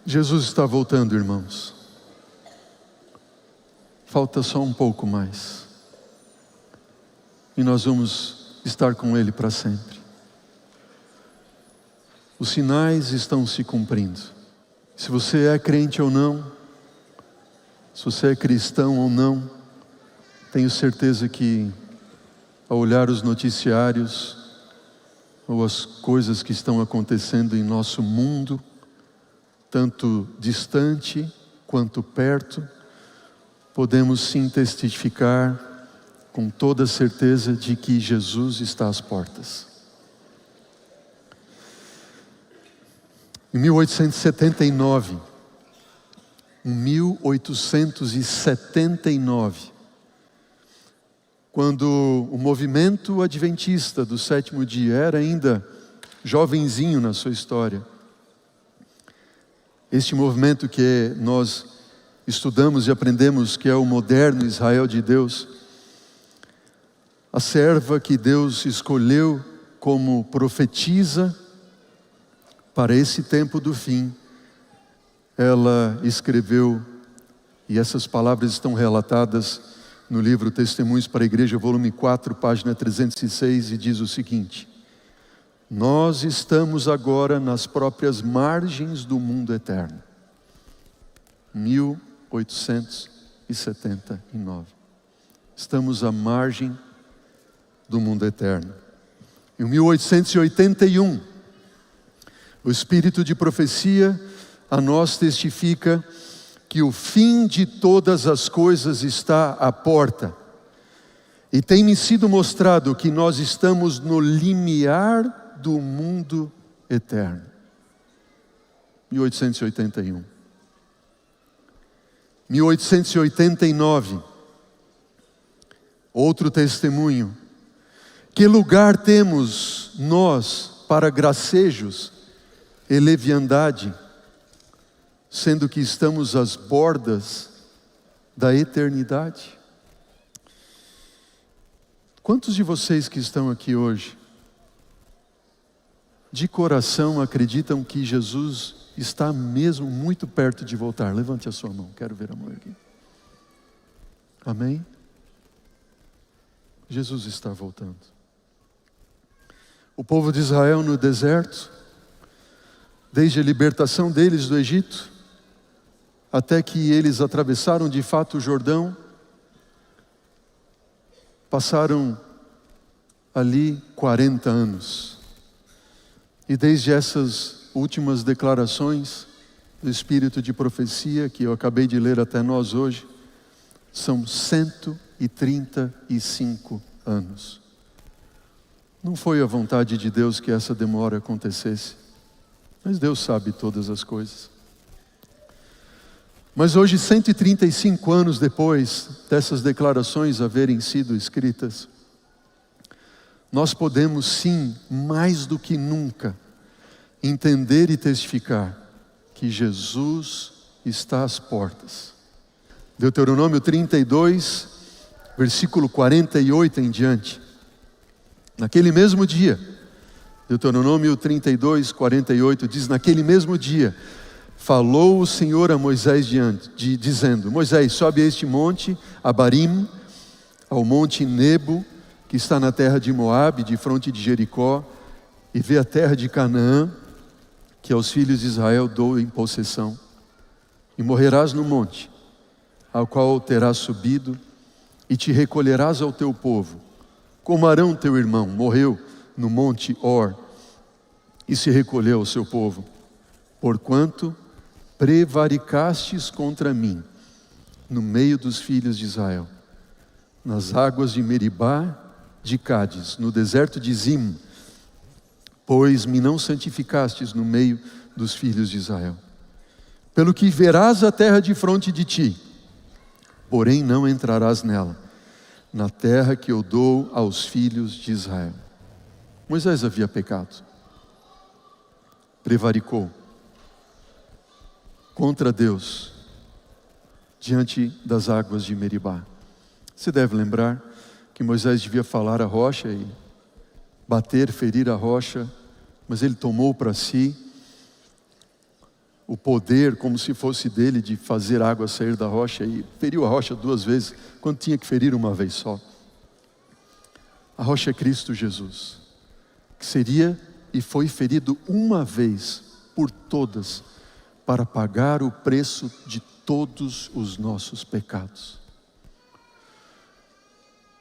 Jesus está voltando, irmãos. Falta só um pouco mais. E nós vamos estar com Ele para sempre. Os sinais estão se cumprindo. Se você é crente ou não, se você é cristão ou não, tenho certeza que ao olhar os noticiários ou as coisas que estão acontecendo em nosso mundo, tanto distante quanto perto, podemos sim testificar com toda certeza de que Jesus está às portas. Em 1879, quando o movimento adventista do sétimo dia era ainda jovenzinho na sua história, este movimento que nós estudamos e aprendemos que é o moderno Israel de Deus, a serva que Deus escolheu como profetisa para esse tempo do fim, ela escreveu, e essas palavras estão relatadas no livro Testemunhos para a Igreja, volume 4, página 306, e diz o seguinte: nós estamos agora nas próprias margens do mundo eterno. 1879. Estamos à margem do mundo eterno. Em 1881, o Espírito de profecia a nós testifica que o fim de todas as coisas está à porta. E tem-me sido mostrado que nós estamos no limiar do mundo eterno. 1881. 1889. Outro testemunho. Que lugar temos nós para gracejos e leviandade, sendo que estamos às bordas da eternidade? Quantos de vocês que estão aqui hoje, de coração acreditam que Jesus está mesmo muito perto de voltar? Levante a sua mão, quero ver a mão aqui. Amém? Jesus está voltando. O povo de Israel no deserto, desde a libertação deles do Egito, até que eles atravessaram de fato o Jordão, passaram ali 40 anos. E desde essas últimas declarações do Espírito de profecia, que eu acabei de ler até nós hoje, são 135 anos. Não foi a vontade de Deus que essa demora acontecesse, mas Deus sabe todas as coisas. Mas hoje, 135 anos depois dessas declarações haverem sido escritas, nós podemos sim, mais do que nunca, entender e testificar que Jesus está às portas. Deuteronômio 32, versículo 48 em diante. Naquele mesmo dia, Deuteronômio 32, 48 diz: naquele mesmo dia, falou o Senhor a Moisés dizendo: Moisés, sobe a este monte, Abarim, ao monte Nebo, que está na terra de Moabe, de fronte de Jericó, e vê a terra de Canaã, que aos filhos de Israel dou em possessão. E morrerás no monte, ao qual terás subido, e te recolherás ao teu povo, como Arão teu irmão morreu no monte Hor, e se recolheu ao seu povo, porquanto prevaricastes contra mim, no meio dos filhos de Israel, nas águas de Meribá, de Cádiz, no deserto de Zim, pois me não santificastes no meio dos filhos de Israel. Pelo que verás a terra de fronte de ti, porém não entrarás nela, na terra que eu dou aos filhos de Israel. Moisés havia pecado, prevaricou contra Deus, diante das águas de Meribá. Você deve lembrar que Moisés devia falar a rocha e bater, ferir a rocha, mas ele tomou para si o poder, como se fosse dele, de fazer água sair da rocha, e feriu a rocha 2 vezes, quando tinha que ferir uma vez só. A rocha é Cristo Jesus, que seria e foi ferido uma vez por todas, para pagar o preço de todos os nossos pecados.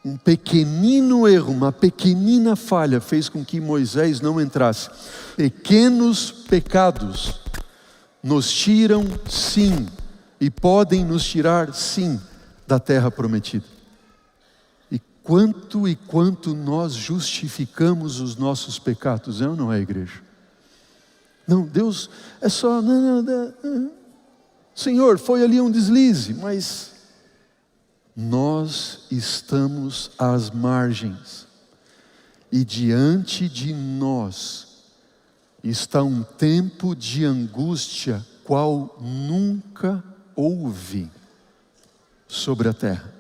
Um pequenino erro, uma pequenina falha fez com que Moisés não entrasse. Pequenos pecados nos tiram, sim, e podem nos tirar, sim, da terra prometida. E quanto nós justificamos os nossos pecados, é ou não é, igreja? Não, Deus é só... Senhor, foi ali um deslize, mas... nós estamos às margens, e diante de nós está um tempo de angústia, qual nunca houve sobre a terra.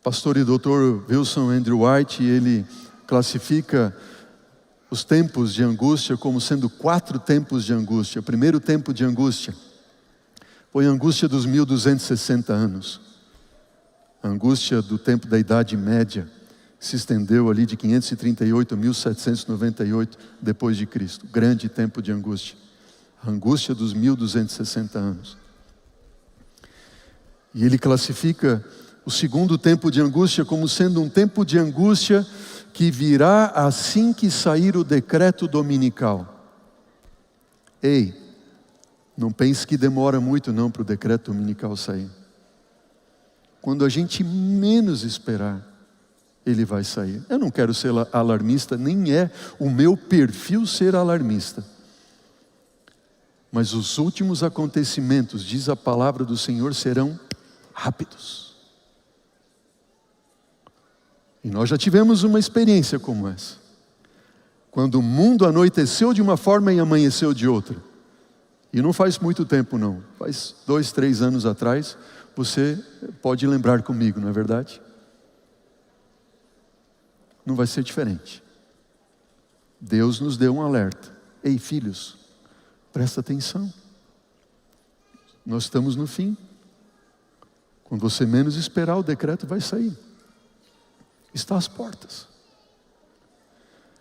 Pastor e doutor Wilson Andrew White, ele classifica os tempos de angústia como sendo 4 tempos de angústia. O primeiro tempo de angústia foi a angústia dos 1260 anos. A angústia do tempo da Idade Média, que se estendeu ali de 538 a 1798 depois de Cristo. Grande tempo de angústia. A angústia dos 1260 anos. E ele classifica o segundo tempo de angústia como sendo um tempo de angústia que virá assim que sair o decreto dominical. Ei, não pense que demora muito não para o decreto dominical sair. Quando a gente menos esperar, ele vai sair. Eu não quero ser alarmista, nem é o meu perfil ser alarmista. Mas os últimos acontecimentos, diz a palavra do Senhor, serão rápidos. E nós já tivemos uma experiência como essa. Quando o mundo anoiteceu de uma forma e amanheceu de outra. E não faz muito tempo não, faz 2, 3 anos atrás, você pode lembrar comigo, não é verdade? Não vai ser diferente. Deus nos deu um alerta. Ei, filhos, presta atenção. Nós estamos no fim. Quando você menos esperar, o decreto vai sair. Está às portas.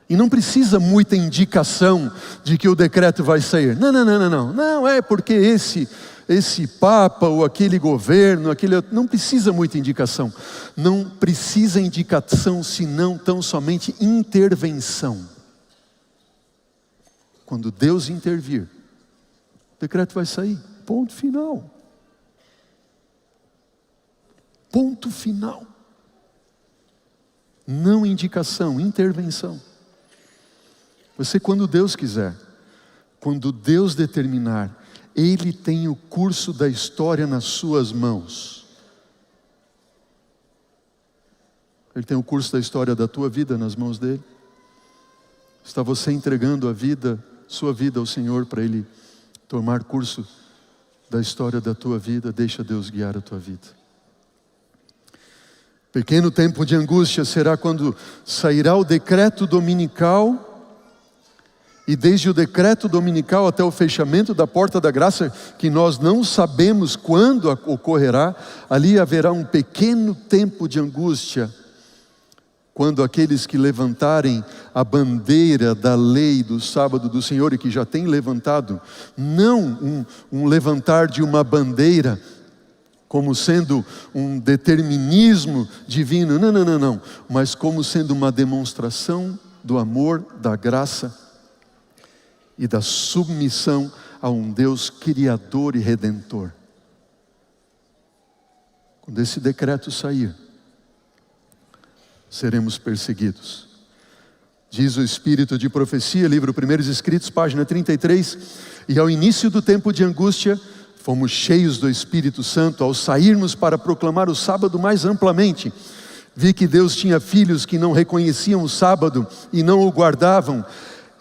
E não precisa muita indicação de que o decreto vai sair. Não é porque esse papa ou aquele governo, não precisa muita indicação. Não precisa indicação, senão tão somente intervenção. Quando Deus intervir, o decreto vai sair. Ponto final. Ponto final. Não indicação, intervenção. Você, quando Deus quiser, quando Deus determinar, Ele tem o curso da história nas suas mãos. Ele tem o curso da história da tua vida nas mãos dele. Está você entregando a vida, sua vida ao Senhor, para Ele tomar curso da história da tua vida? Deixa Deus guiar a tua vida. Pequeno tempo de angústia será quando sairá o decreto dominical. E desde o decreto dominical até o fechamento da porta da graça, que nós não sabemos quando ocorrerá, ali haverá um pequeno tempo de angústia, quando aqueles que levantarem a bandeira da lei do sábado do Senhor, e que já têm levantado, não um levantar de uma bandeira, como sendo um determinismo divino, não, mas como sendo uma demonstração do amor, da graça, e da submissão a um Deus criador e redentor. Quando esse decreto sair, seremos perseguidos. Diz o Espírito de Profecia, livro Primeiros Escritos, página 33, e ao início do tempo de angústia, fomos cheios do Espírito Santo ao sairmos para proclamar o sábado mais amplamente. Vi que Deus tinha filhos que não reconheciam o sábado e não o guardavam.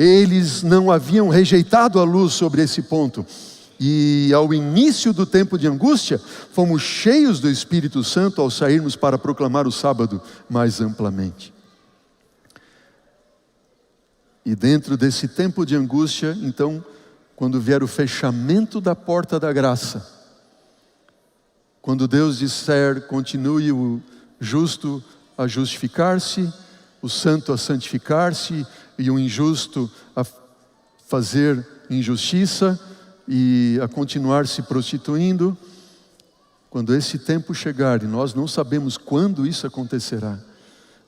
Eles não haviam rejeitado a luz sobre esse ponto. E ao início do tempo de angústia, fomos cheios do Espírito Santo ao sairmos para proclamar o sábado mais amplamente. E dentro desse tempo de angústia, então, quando vier o fechamento da porta da graça, quando Deus disser, continue o justo a justificar-se, o santo a santificar-se e o injusto a fazer injustiça e a continuar se prostituindo, quando esse tempo chegar, e nós não sabemos quando isso acontecerá,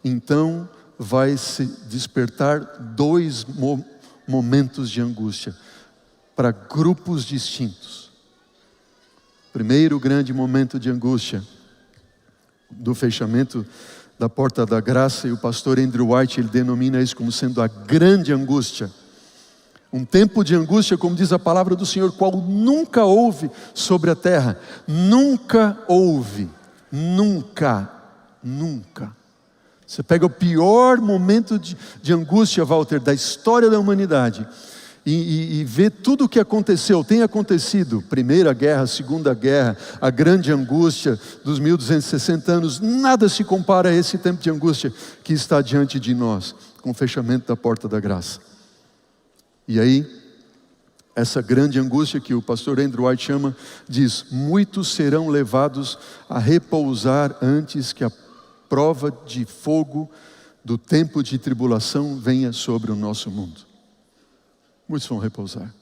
então vai se despertar dois momentos de angústia para grupos distintos. Primeiro grande momento de angústia do fechamento da porta da graça, e o pastor Andrew White, ele denomina isso como sendo a grande angústia. Um tempo de angústia, como diz a palavra do Senhor, qual nunca houve sobre a terra. Nunca houve. Nunca. Você pega o pior momento de angústia, Walter, da história da humanidade, e vê tudo o que aconteceu, tem acontecido, Primeira Guerra, Segunda Guerra, a grande angústia dos 1260 anos, nada se compara a esse tempo de angústia que está diante de nós, com o fechamento da porta da graça. E aí, essa grande angústia que o pastor Andrew White chama, diz, muitos serão levados a repousar antes que a prova de fogo do tempo de tribulação venha sobre o nosso mundo. Muitos vão repousar.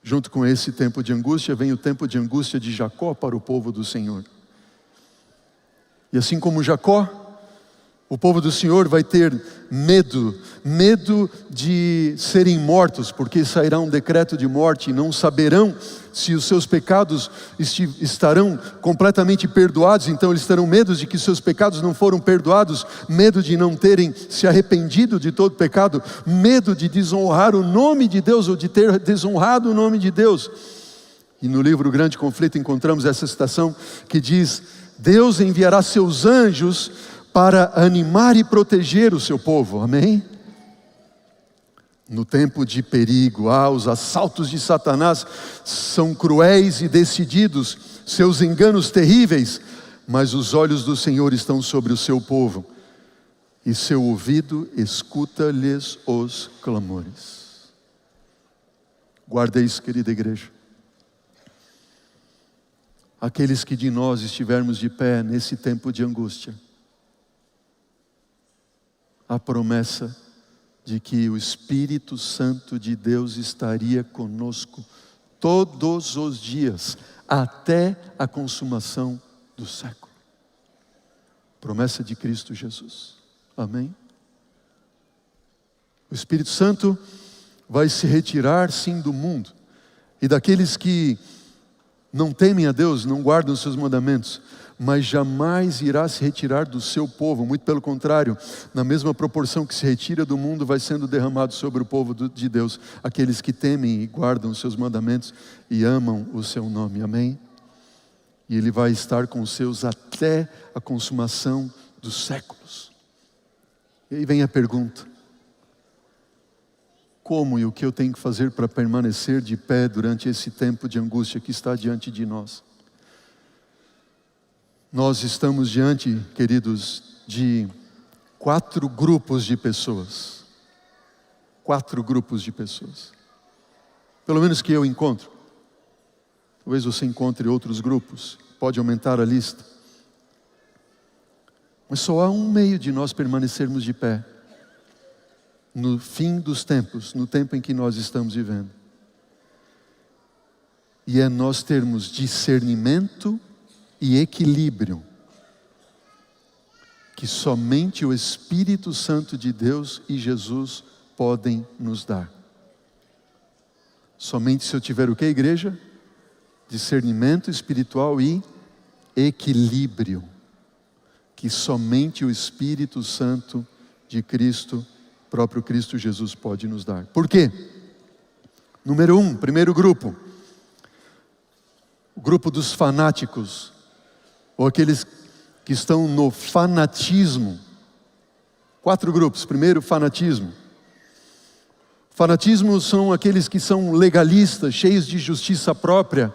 Junto com esse tempo de angústia, vem o tempo de angústia de Jacó para o povo do Senhor. E assim como Jacó, o povo do Senhor vai ter medo de serem mortos, porque sairá um decreto de morte e não saberão se os seus pecados estarão completamente perdoados. Então eles terão medo de que seus pecados não foram perdoados, medo de não terem se arrependido de todo pecado, medo de desonrar o nome de Deus ou de ter desonrado o nome de Deus. E no livro Grande Conflito encontramos essa citação que diz, Deus enviará seus anjos para animar e proteger o seu povo, amém? No tempo de perigo, os assaltos de Satanás são cruéis e decididos, seus enganos terríveis, mas os olhos do Senhor estão sobre o seu povo, e seu ouvido escuta-lhes os clamores. Guarda isso, querida igreja. Aqueles que de nós estivermos de pé nesse tempo de angústia, a promessa de que o Espírito Santo de Deus estaria conosco todos os dias, até a consumação do século. Promessa de Cristo Jesus. Amém? O Espírito Santo vai se retirar sim do mundo, e daqueles que não temem a Deus, não guardam os seus mandamentos, mas jamais irá se retirar do seu povo, muito pelo contrário, na mesma proporção que se retira do mundo, vai sendo derramado sobre o povo de Deus, aqueles que temem e guardam os seus mandamentos e amam o seu nome, amém? E Ele vai estar com os seus até a consumação dos séculos. E aí vem a pergunta, como e o que eu tenho que fazer para permanecer de pé durante esse tempo de angústia que está diante de nós? Nós estamos diante, queridos, de 4 grupos de pessoas. 4 grupos de pessoas. Pelo menos que eu encontro. Talvez você encontre outros grupos. Pode aumentar a lista. Mas só há um meio de nós permanecermos de pé. No fim dos tempos, no tempo em que nós estamos vivendo. E é nós termos discernimento e equilíbrio, que somente o Espírito Santo de Deus e Jesus podem nos dar. Somente se eu tiver o que, igreja? Discernimento espiritual e equilíbrio, que somente o Espírito Santo de Cristo, próprio Cristo Jesus, pode nos dar. Por quê? Número 1, primeiro grupo, o grupo dos fanáticos, ou aqueles que estão no fanatismo. 4 grupos. Primeiro, fanatismo. Fanatismo são aqueles que são legalistas, cheios de justiça própria,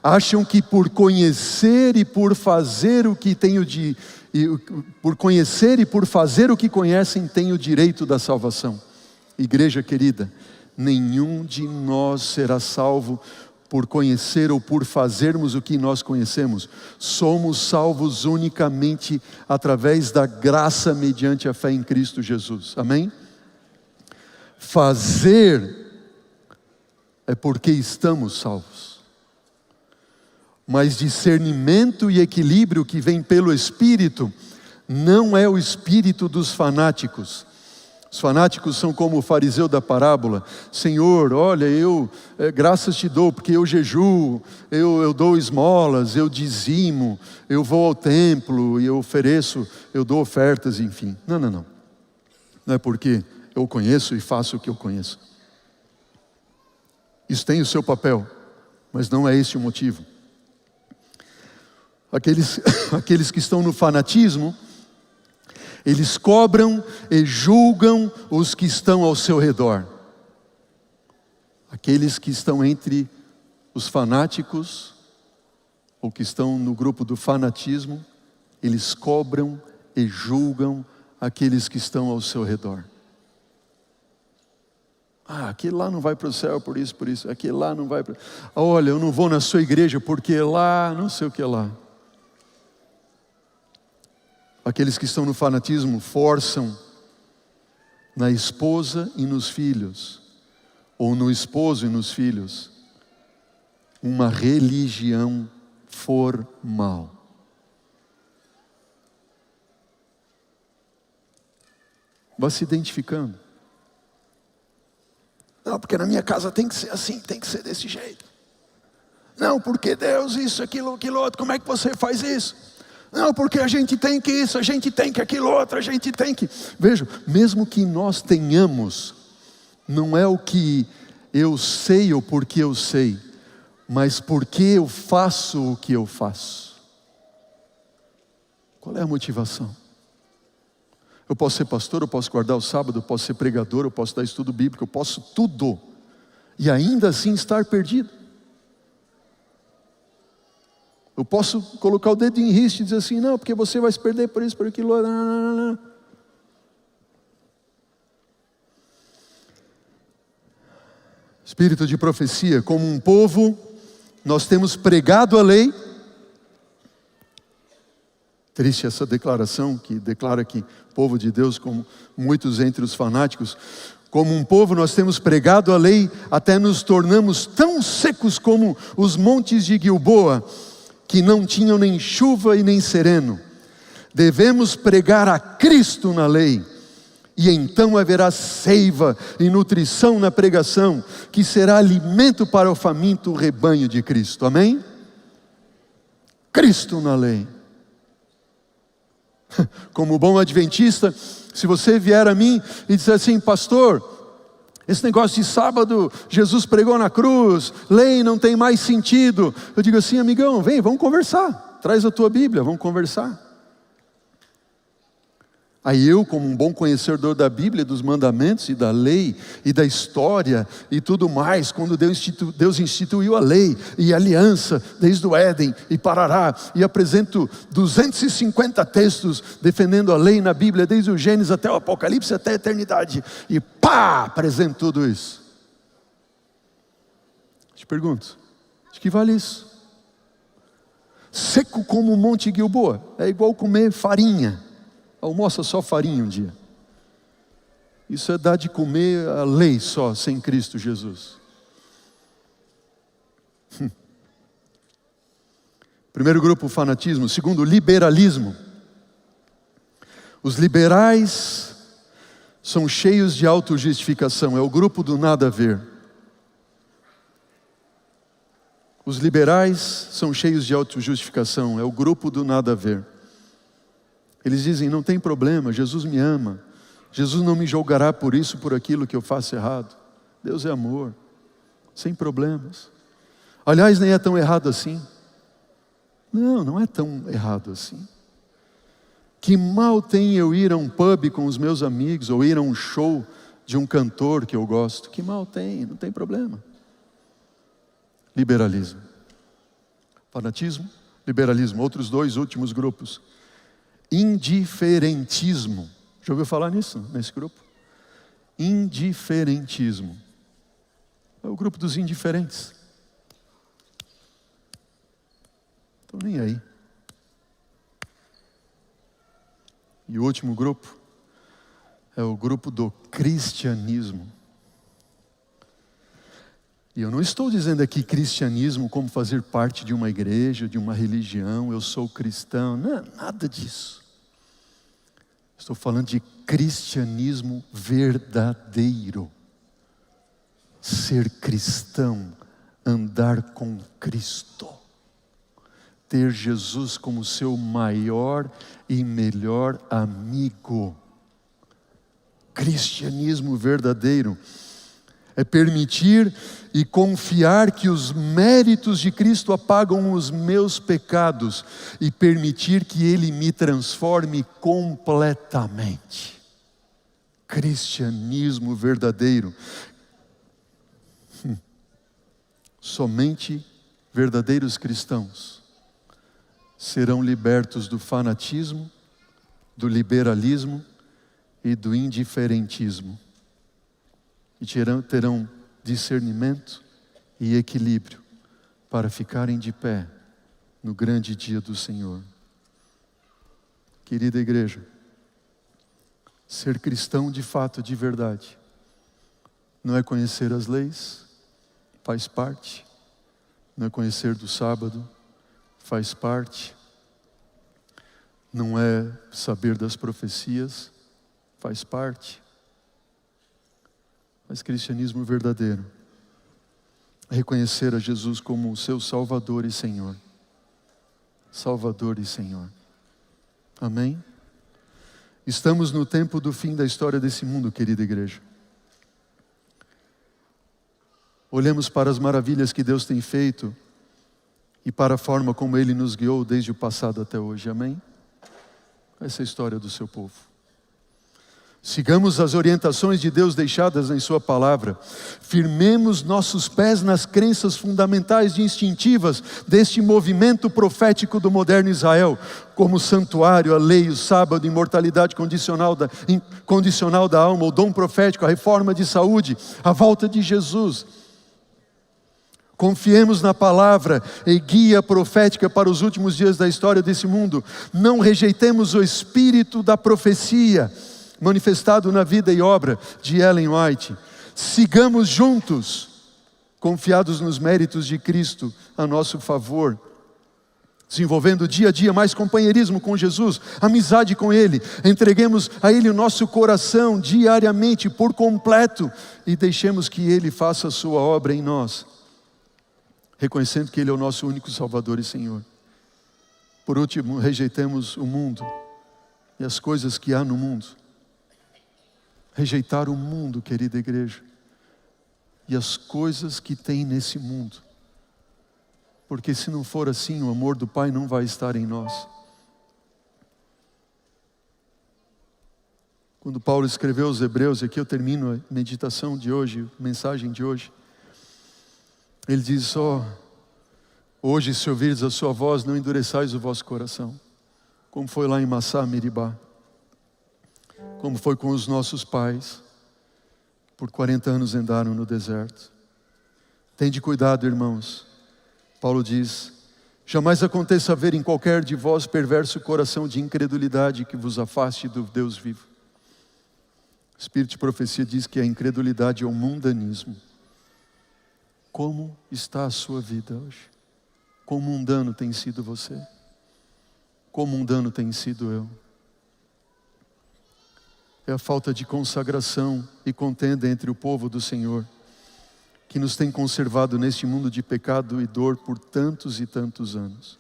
acham que por conhecer e por fazer o que por conhecer e por fazer o que conhecem, têm o direito da salvação. Igreja querida, nenhum de nós será salvo por conhecer ou por fazermos o que nós conhecemos. Somos salvos unicamente através da graça mediante a fé em Cristo Jesus. Amém? Fazer é porque estamos salvos. Mas discernimento e equilíbrio que vem pelo Espírito não é o espírito dos fanáticos. Os fanáticos são como o fariseu da parábola. Senhor, olha, eu graças te dou, porque eu jejuo, eu dou esmolas, eu dizimo, eu vou ao templo e eu ofereço, eu dou ofertas, enfim. Não. Não é porque eu conheço e faço o que eu conheço. Isso tem o seu papel, mas não é esse o motivo. Aqueles que estão no fanatismo, eles cobram e julgam os que estão ao seu redor. Aqueles que estão entre os fanáticos, ou que estão no grupo do fanatismo, eles cobram e julgam aqueles que estão ao seu redor. Aquele lá não vai para o céu por isso. Aquele lá não vai para... Olha, eu não vou na sua igreja porque lá não sei o que lá. Aqueles que estão no fanatismo forçam na esposa e nos filhos, ou no esposo e nos filhos, uma religião formal. Vai se identificando. Não, porque na minha casa tem que ser assim, tem que ser desse jeito. Não, porque Deus isso, aquilo outro, como é que você faz isso? Não, porque a gente tem que isso, a gente tem que aquilo outro, a gente tem que... Veja, mesmo que nós tenhamos, não é o que eu sei ou porque eu sei, mas porque eu faço o que eu faço. Qual é a motivação? Eu posso ser pastor, eu posso guardar o sábado, eu posso ser pregador, eu posso dar estudo bíblico, eu posso tudo, e ainda assim estar perdido. Eu posso colocar o dedo em riste e dizer assim, não, porque você vai se perder por isso, por aquilo. Não. Espírito de profecia, como um povo, nós temos pregado a lei. Triste essa declaração, que declara que o povo de Deus, como muitos entre os fanáticos, como um povo nós temos pregado a lei, até nos tornamos tão secos como os montes de Gilboa, que não tinham nem chuva e nem sereno. Devemos pregar a Cristo na lei, e então haverá seiva e nutrição na pregação, que será alimento para o faminto rebanho de Cristo. Amém? Cristo na lei. Como bom adventista, se você vier a mim e disser assim, pastor, esse negócio de sábado, Jesus pregou na cruz, lei não tem mais sentido. Eu digo assim, amigão, vem, vamos conversar. Traz a tua Bíblia, vamos conversar. Aí eu, como um bom conhecedor da Bíblia, dos mandamentos e da lei, e da história, e tudo mais, quando Deus instituiu a lei e a aliança, desde o Éden e parará, e apresento 250 textos defendendo a lei na Bíblia, desde o Gênesis até o Apocalipse, até a eternidade, e apresento tudo isso. Te pergunto, de que vale isso? Seco como o Monte Gilboa, é igual comer farinha. Almoça só farinha um dia. Isso é dar de comer a lei só, sem Cristo Jesus. Primeiro grupo, fanatismo. Segundo, liberalismo. Os liberais são cheios de autojustificação. É o grupo do nada a ver. Os liberais são cheios de autojustificação. É o grupo do nada a ver. Eles dizem, não tem problema, Jesus me ama. Jesus não me julgará por isso, por aquilo que eu faço errado. Deus é amor, sem problemas. Aliás, nem é tão errado assim. Não é tão errado assim. Que mal tem eu ir a um pub com os meus amigos, ou ir a um show de um cantor que eu gosto? Que mal tem, não tem problema. Liberalismo. Fanatismo, liberalismo. Outros dois últimos grupos. Indiferentismo. Já ouviu falar nisso, nesse grupo? indiferentismo. É o grupo dos indiferentes. Estão nem aí. E o último grupo é o grupo do cristianismo. E eu não estou dizendo aqui cristianismo como fazer parte de uma igreja, de uma religião, eu sou cristão, não, nada disso. Estou falando de cristianismo verdadeiro. Ser cristão, andar com Cristo. Ter Jesus como seu maior e melhor amigo. Cristianismo verdadeiro é permitir e confiar que os méritos de Cristo apagam os meus pecados e permitir que Ele me transforme completamente. Cristianismo verdadeiro. Somente verdadeiros cristãos serão libertos do fanatismo, do liberalismo e do indiferentismo. E terão discernimento e equilíbrio para ficarem de pé no grande dia do Senhor. Querida igreja, ser cristão de fato, de verdade, não é conhecer as leis, faz parte. Não é conhecer do sábado, faz parte. Não é saber das profecias, faz parte. Mas cristianismo verdadeiro é reconhecer a Jesus como o seu Salvador e Senhor. Salvador e Senhor. Amém? Estamos no tempo do fim da história desse mundo, querida igreja. Olhemos para as maravilhas que Deus tem feito e para a forma como Ele nos guiou desde o passado até hoje. Amém? Essa é a história do seu povo. Sigamos as orientações de Deus deixadas em sua palavra. Firmemos nossos pés nas crenças fundamentais e instintivas deste movimento profético do moderno Israel, como o santuário, a lei, o sábado, a imortalidade condicional da alma, o dom profético, a reforma de saúde, a volta de Jesus. Confiemos na palavra e guia profética para os últimos dias da história desse mundo. Não rejeitemos o espírito da profecia manifestado na vida e obra de Ellen White. Sigamos juntos, confiados nos méritos de Cristo a nosso favor, desenvolvendo dia a dia mais companheirismo com Jesus, amizade com Ele. Entreguemos a Ele o nosso coração diariamente, por completo, e deixemos que Ele faça a sua obra em nós, reconhecendo que Ele é o nosso único Salvador e Senhor. Por último, rejeitemos o mundo e as coisas que há no mundo. Rejeitar o mundo, querida igreja, e as coisas que tem nesse mundo. Porque se não for assim, o amor do Pai não vai estar em nós. Quando Paulo escreveu aos Hebreus, e aqui eu termino a meditação de hoje, a mensagem de hoje, ele diz: hoje se ouvirdes a sua voz, não endureçais o vosso coração, como foi lá em Massá, Meribá, como foi com os nossos pais, por 40 anos andaram no deserto. Tende cuidado, irmãos. Paulo diz: jamais aconteça haver em qualquer de vós perverso coração de incredulidade que vos afaste do Deus vivo. O Espírito de profecia diz que a incredulidade é o mundanismo. Como está a sua vida hoje? Quão mundano tem sido você? Quão mundano tem sido eu? É a falta de consagração e contenda entre o povo do Senhor que nos tem conservado neste mundo de pecado e dor por tantos e tantos anos.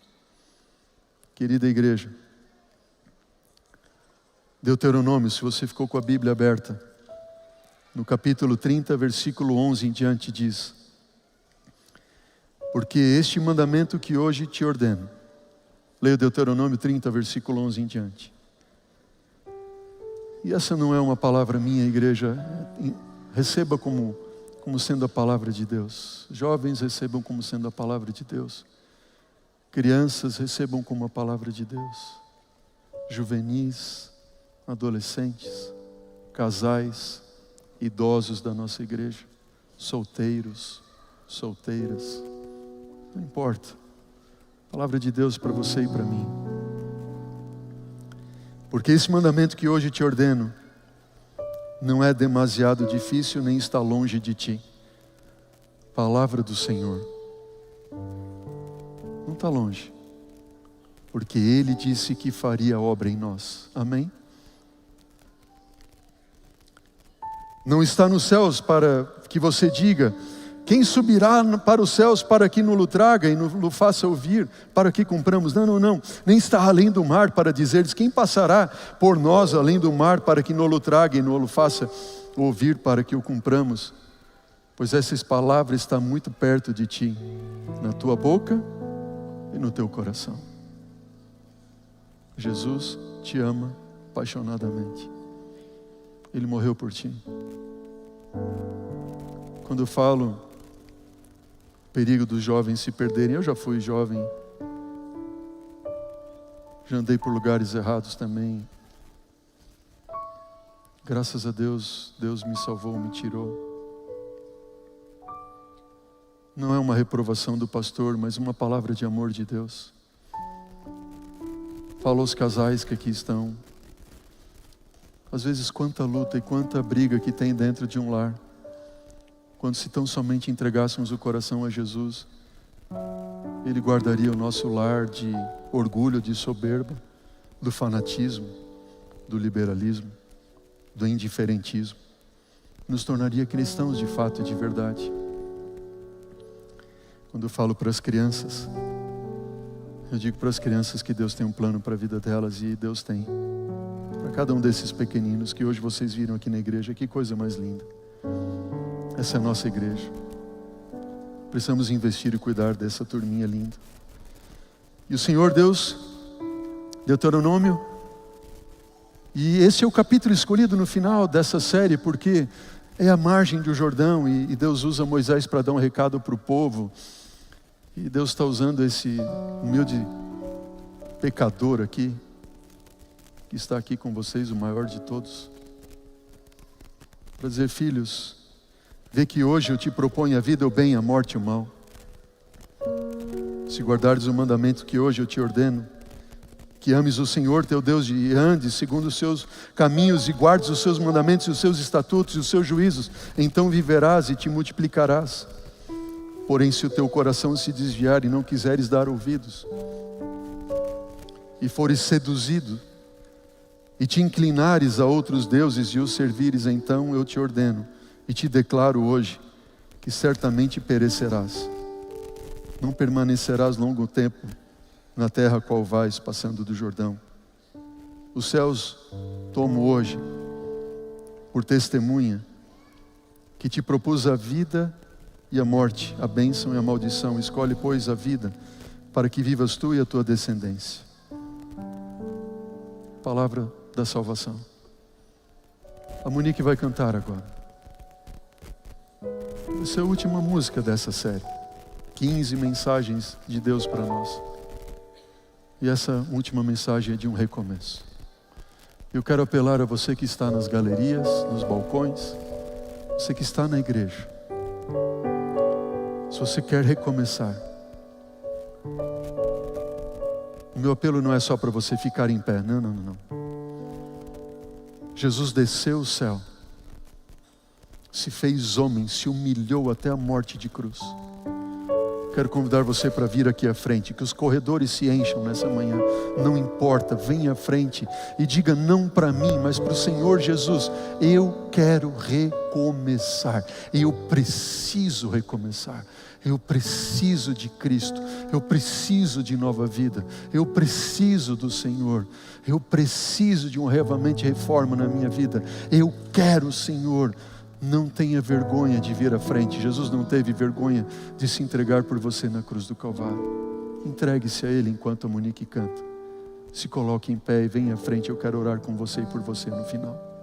Querida igreja, Deuteronômio, se você ficou com a Bíblia aberta, no capítulo 30, versículo 11 em diante diz: porque este mandamento que hoje te ordeno, leia Deuteronômio 30, versículo 11 em diante. E essa não é uma palavra minha, igreja, receba como sendo a palavra de Deus. Jovens, recebam como sendo a palavra de Deus. Crianças, recebam como a palavra de Deus. Juvenis, adolescentes, casais, idosos da nossa igreja, solteiros, solteiras, não importa. Palavra de Deus para você e para mim. Porque esse mandamento que hoje te ordeno não é demasiado difícil, nem está longe de ti. Palavra do Senhor. Não está longe. Porque Ele disse que faria obra em nós. Amém? Não está nos céus para que você diga: quem subirá para os céus para que nos traga e nos faça ouvir, para que cumpramos? Não, não, não. Nem está além do mar para dizeres: quem passará por nós além do mar para que nos traga e nos faça ouvir, para que o cumpramos? Pois essas palavras estão muito perto de ti, na tua boca e no teu coração. Jesus te ama apaixonadamente. Ele morreu por ti. Quando eu falo perigo dos jovens se perderem, eu já fui jovem, já andei por lugares errados também. Graças a Deus, Deus me salvou, me tirou. Não é uma reprovação do pastor, mas uma palavra de amor de Deus. Falo aos casais que aqui estão. Às vezes quanta luta e quanta briga que tem dentro de um lar. Quando se tão somente entregássemos o coração a Jesus, Ele guardaria o nosso lar de orgulho, de soberba, do fanatismo, do liberalismo, do indiferentismo. Nos tornaria cristãos de fato e de verdade. Quando eu falo para as crianças, eu digo para as crianças que Deus tem um plano para a vida delas, e Deus tem. Para cada um desses pequeninos que hoje vocês viram aqui na igreja, que coisa mais linda. Essa é a nossa igreja. Precisamos investir e cuidar dessa turminha linda. E o Senhor Deus, Deuteronômio, e esse é o capítulo escolhido no final dessa série, porque é a margem do Jordão, e Deus usa Moisés para dar um recado para o povo. E Deus está usando esse humilde pecador aqui, que está aqui com vocês, o maior de todos, para dizer: filhos, vê que hoje eu te proponho a vida, o bem, a morte e o mal. Se guardares o mandamento que hoje eu te ordeno, que ames o Senhor teu Deus e andes segundo os seus caminhos e guardes os seus mandamentos e os seus estatutos e os seus juízos, então viverás e te multiplicarás. Porém, se o teu coração se desviar e não quiseres dar ouvidos, e fores seduzido, e te inclinares a outros deuses e os servires, então eu te ordeno e te declaro hoje que certamente perecerás. Não permanecerás longo tempo na terra a qual vais, passando do Jordão. Os céus tomo hoje por testemunha que te propus a vida e a morte, a bênção e a maldição. Escolhe, pois, a vida, para que vivas tu e a tua descendência. Palavra da salvação. A Monique vai cantar agora. Essa é a última música dessa série. 15 mensagens de Deus para nós. E essa última mensagem é de um recomeço. Eu quero apelar a você que está nas galerias, nos balcões, você que está na igreja. Se você quer recomeçar, o meu apelo não é só para você ficar em pé. Não, não, não. Jesus desceu o céu, se fez homem, se humilhou até a morte de cruz. Quero convidar você para vir aqui à frente, que os corredores se encham nessa manhã. Não importa, venha à frente e diga não para mim, mas para o Senhor Jesus. Eu quero recomeçar. Eu preciso recomeçar. Eu preciso de Cristo. Eu preciso de nova vida. Eu preciso do Senhor. Eu preciso de um reavamento e reforma na minha vida. Eu quero o Senhor. Não tenha vergonha de vir à frente. Jesus não teve vergonha de se entregar por você na cruz do Calvário. Entregue-se a Ele enquanto a Monique canta. Se coloque em pé e venha à frente. Eu quero orar com você e por você no final.